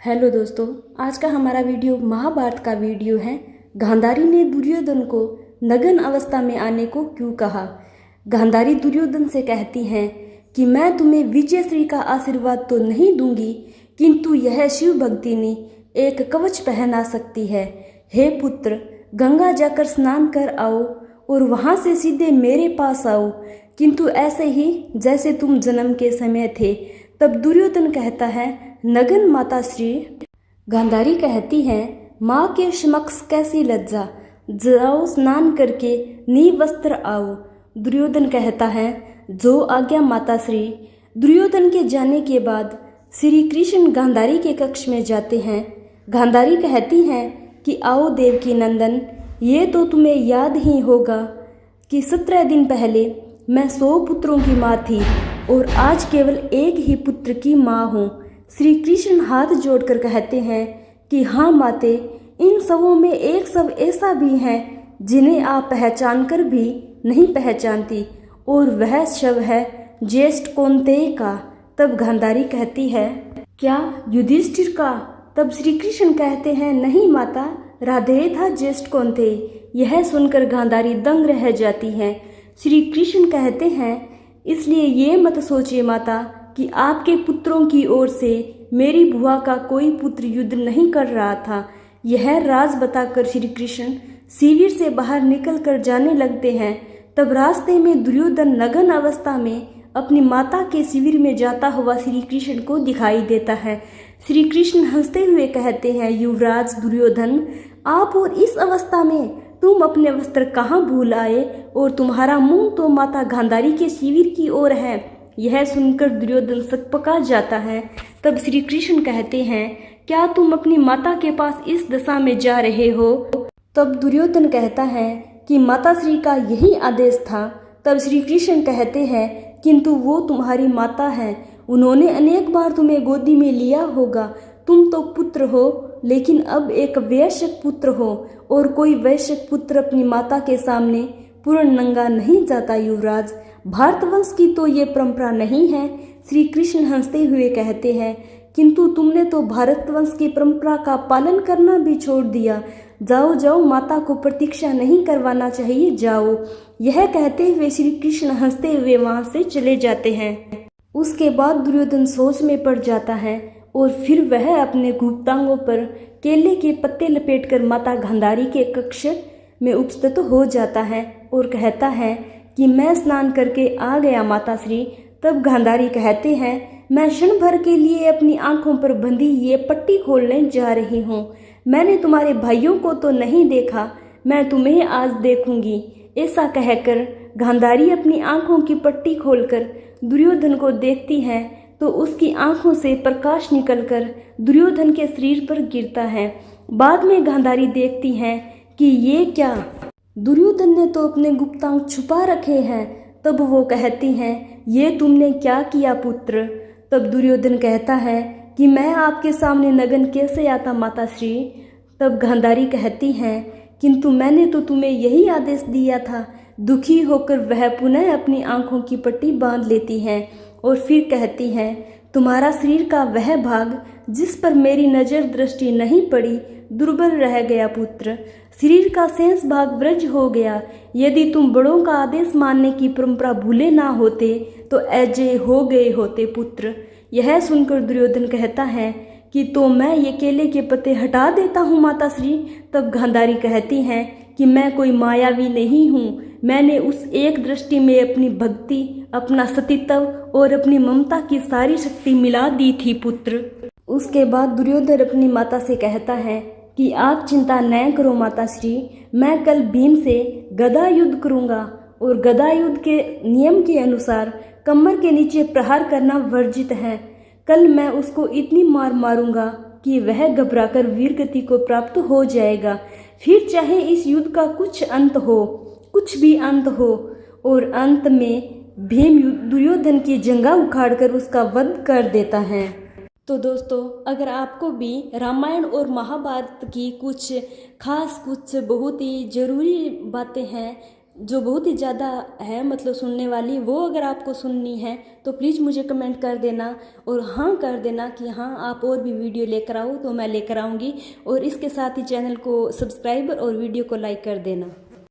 Hello दोस्तों, आज का हमारा वीडियो महाभारत का वीडियो है। गांधारी ने दुर्योधन को नग्न अवस्था में आने को क्यों कहा। गांधारी दुर्योधन से कहती हैं कि मैं तुम्हें विजय श्री का आशीर्वाद तो नहीं दूंगी, किंतु यह शिव भक्ति ने एक कवच पहना सकती है। हे पुत्र, गंगा जाकर स्नान कर आओ और वहाँ से सीधे मेरे पास आओ, किंतु ऐसे ही जैसे तुम जन्म के समय थे। तब दुर्योधन कहता है, नगन माता श्री। गांधारी कहती है, माँ के समक्ष कैसी लज्जा, जाओ स्नान करके निवस्त्र आओ। दुर्योधन कहता है, जो आज्ञा माता श्री। दुर्योधन के जाने के बाद श्री कृष्ण गांधारी के कक्ष में जाते हैं। गांधारी कहती हैं कि आओ देवकी नंदन, ये तो तुम्हें याद ही होगा कि 17 दिन पहले मैं 100 पुत्रों की माँ थी और आज केवल एक ही पुत्र की माँ हूँ। श्री कृष्ण हाथ जोड़कर कहते हैं कि हाँ माते, इन सबों में एक सब ऐसा भी है जिन्हें आप पहचान कर भी नहीं पहचानती, और वह शव है ज्येष्ठ कौन्तेय का। तब गांधारी कहती है, क्या युधिष्ठिर का। तब श्री कृष्ण कहते हैं, नहीं माता, राधेय था ज्येष्ठ कौन्तेय। यह सुनकर गांधारी दंग रह जाती है। श्री कृष्ण कहते हैं, इसलिए ये मत सोचिए माता कि आपके पुत्रों की ओर से मेरी बुआ का कोई पुत्र युद्ध नहीं कर रहा था। यह राज बताकर श्री कृष्ण शिविर से बाहर निकल कर जाने लगते हैं। तब रास्ते में दुर्योधन नग्न अवस्था में अपनी माता के शिविर में जाता हुआ श्री कृष्ण को दिखाई देता है। श्री कृष्ण हंसते हुए कहते हैं, युवराज दुर्योधन, आप और इस अवस्था में तुम अपने वस्त्र कहाँ भूल आए, और तुम्हारा मुंह तो माता गांधारी के शिविर की ओर है। यह सुनकर दुर्योधन सकपका जाता है। तब श्री कृष्ण कहते हैं, क्या तुम अपनी माता के पास इस दशा में जा रहे हो। तब दुर्योधन कहता है कि माता श्री का यही आदेश था। तब श्री कृष्ण कहते हैं, किंतु वो तुम्हारी माता है, उन्होंने अनेक बार तुम्हें गोदी में लिया होगा। तुम तो पुत्र हो, लेकिन अब एक वैश्यक पुत्र हो, और कोई वैश्यक पुत्र अपनी माता के सामने पूर्ण नंगा नहीं जाता। युवराज, भारतवंश की तो ये परंपरा नहीं है। श्री कृष्ण हंसते हुए कहते हैं, किंतु तुमने तो भारतवंश की परंपरा का पालन करना भी छोड़ दिया। जाओ जाओ, माता को प्रतीक्षा नहीं करवाना चाहिए, जाओ। यह कहते हुए श्री कृष्ण हंसते हुए वहां से चले जाते हैं। उसके बाद दुर्योधन सोच में पड़ जाता है और फिर वह अपने गुप्तांगों पर केले के पत्ते लपेटकर माता गांधारी के कक्ष में उपस्थित हो जाता है और कहता है कि मैं स्नान करके आ गया माता श्री। तब गांधारी कहते हैं, मैं क्षण भर के लिए अपनी आंखों पर बंधी ये पट्टी खोलने जा रही हूँ। मैंने तुम्हारे भाइयों को तो नहीं देखा, मैं तुम्हें आज देखूंगी। ऐसा कहकर गांधारी अपनी आंखों की पट्टी खोलकर दुर्योधन को देखती है तो उसकी आंखों से प्रकाश निकलकर दुर्योधन के शरीर पर गिरता है। बाद में गांधारी देखती हैं कि ये क्या, दुर्योधन ने तो अपने गुप्तांग छुपा रखे हैं। तब वो कहती हैं, ये तुमने क्या किया पुत्र। तब दुर्योधन कहता है कि मैं आपके सामने नग्न कैसे आता माता श्री। तब गांधारी कहती हैं, किंतु मैंने तो तुम्हें यही आदेश दिया था। दुखी होकर वह पुनः अपनी आंखों की पट्टी बांध लेती हैं और फिर कहती हैं, तुम्हारा शरीर का वह भाग जिस पर मेरी नजर दृष्टि नहीं पड़ी दुर्बल रह गया पुत्र। शरीर का शेष भाग वृज हो गया। यदि तुम बड़ों का आदेश मानने की परंपरा भूले ना होते तो अजय हो गए होते पुत्र। यह सुनकर दुर्योधन कहता है कि तो मैं ये केले के पत्ते हटा देता हूँ माता श्री। तब गांधारी कहती हैं कि मैं कोई मायावी नहीं हूँ। मैंने उस एक दृष्टि में अपनी भक्ति, अपना सतीत्व और अपनी ममता की सारी शक्ति मिला दी थी पुत्र। उसके बाद दुर्योधन अपनी माता से कहता है कि आप चिंता न करो माता श्री, मैं कल भीम से गदा युद्ध करूंगा, और गदा युद्ध के नियम के अनुसार कमर के नीचे प्रहार करना वर्जित है। कल मैं उसको इतनी मार मारूंगा कि वह घबराकर वीरगति को प्राप्त हो जाएगा। फिर चाहे इस युद्ध का कुछ अंत हो, कुछ भी अंत हो, और अंत में भीम दुर्योधन की जंगा उखाड़कर उसका वध कर देता है। तो दोस्तों, अगर आपको भी रामायण और महाभारत की कुछ खास, कुछ बहुत ही ज़रूरी बातें हैं जो बहुत ही ज़्यादा है मतलब सुनने वाली, वो अगर आपको सुननी है तो प्लीज़ मुझे कमेंट कर देना और हाँ कर देना कि हाँ आप और भी वीडियो लेकर आओ, तो मैं लेकर आऊँगी। और इसके साथ ही चैनल को सब्सक्राइब और वीडियो को लाइक कर देना।